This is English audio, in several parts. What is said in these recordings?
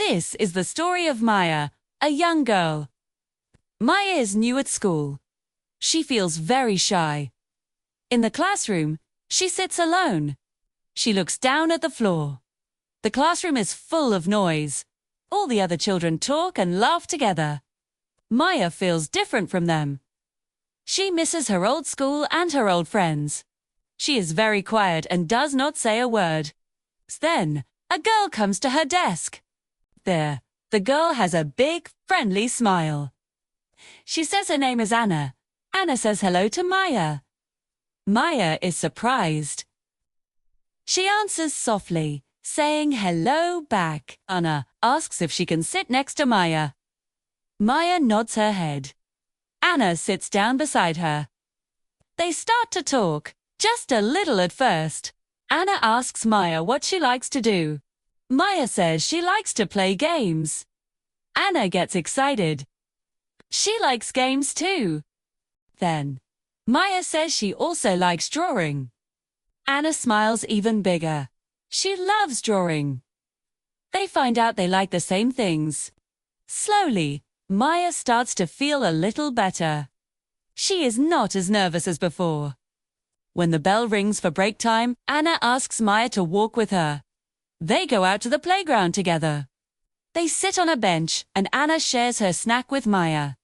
This is the story of Maya, a young girl. Maya is new at school. She feels very shy. In the classroom, she sits alone. She looks down at the floor. The classroom is full of noise. All the other children talk and laugh together. Maya feels different from them. She misses her old school and her old friends. She is very quiet and does not say a word. Then, a girl comes to her desk. There, the girl has a big, friendly smile. She says her name is Anna. Anna says hello to Maya. Maya is surprised. She answers softly, saying hello back. Anna asks if she can sit next to Maya. Maya nods her head. Anna sits down beside her. They start to talk, just a little at first. Anna asks Maya what she likes to do. Maya says she likes to play games. Anna gets excited. She likes games too. Then, Maya says she also likes drawing. Anna smiles even bigger. She loves drawing. They find out they like the same things. Slowly, Maya starts to feel a little better. She is not as nervous as before. When the bell rings for break time, Anna asks Maya to walk with her. They go out to the playground together. They sit on a bench and Anna shares her snack with Maya.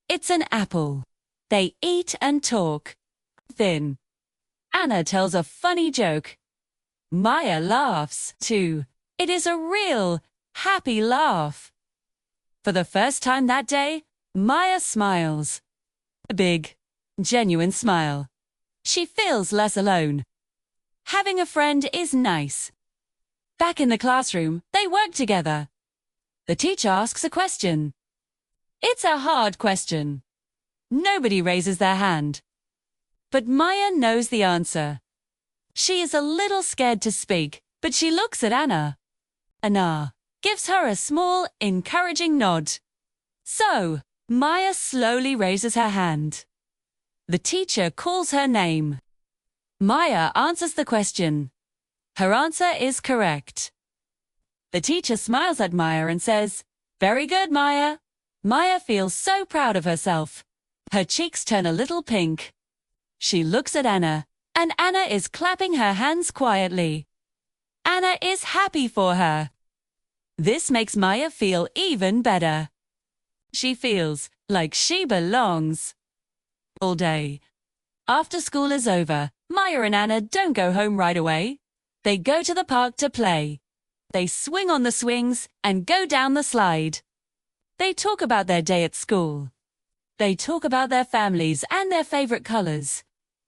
It's an apple. They eat and talk. Then, Anna tells a funny joke. Maya laughs, too. It is a real, happy laugh. For the first time that day, Maya smiles. A big, genuine smile. She feels less alone. Having a friend is nice. Back in the classroom, they work together. The teacher asks a question. It's a hard question. Nobody raises their hand. But Maya knows the answer. She is a little scared to speak, but she looks at Anna. Anna gives her a small, encouraging nod. So, Maya slowly raises her hand. The teacher calls her name. Maya answers the question. Her answer is correct. The teacher smiles at Maya and says, "Very good, Maya." Maya feels so proud of herself. Her cheeks turn a little pink. She looks at Anna, and Anna is clapping her hands quietly. Anna is happy for her. This makes Maya feel even better. She feels like she belongs. All day. After school is over, Maya and Anna don't go home right away. They go to the park to play. They swing on the swings and go down the slide. They talk about their day at school. They talk about their families and their favorite colors.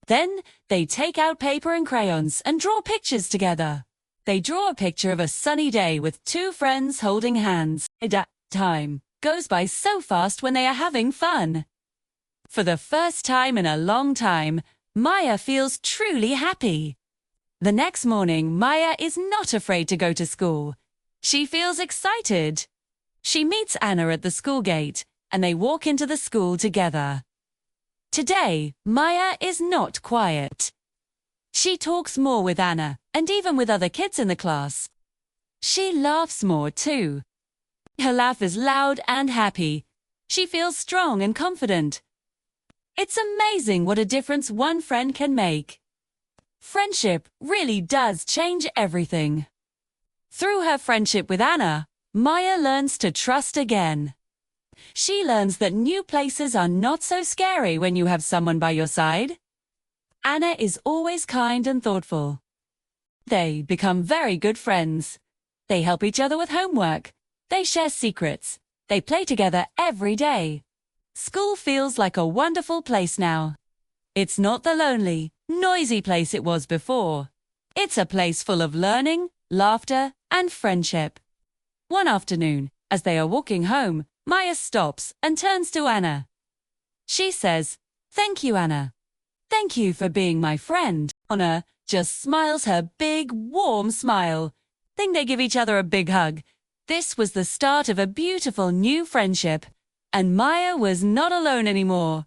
Then, they take out paper and crayons and draw pictures together. They draw a picture of a sunny day with two friends holding hands. Time goes by so fast when they are having fun. For the first time in a long time, Maya feels truly happy. The next morning, Maya is not afraid to go to school. She feels excited. She meets Anna at the school gate, and they walk into the school together. Today, Maya is not quiet. She talks more with Anna, and even with other kids in the class. She laughs more too. Her laugh is loud and happy. She feels strong and confident. It's amazing what a difference one friend can make. Friendship really does change everything. Through her friendship with Anna, Maya learns to trust again. She learns that new places are not so scary when you have someone by your side. Anna is always kind and thoughtful. They become very good friends. They help each other with homework. They share secrets. They play together every day. School feels like a wonderful place now. It's not the lonely, noisy place it was before. It's a place full of learning, laughter, and friendship. One afternoon, as they are walking home, Maya stops and turns to Anna. She says, "Thank you, Anna. Thank you for being my friend." Anna just smiles her big, warm smile. Then they give each other a big hug. This was the start of a beautiful new friendship. And Maya was not alone anymore.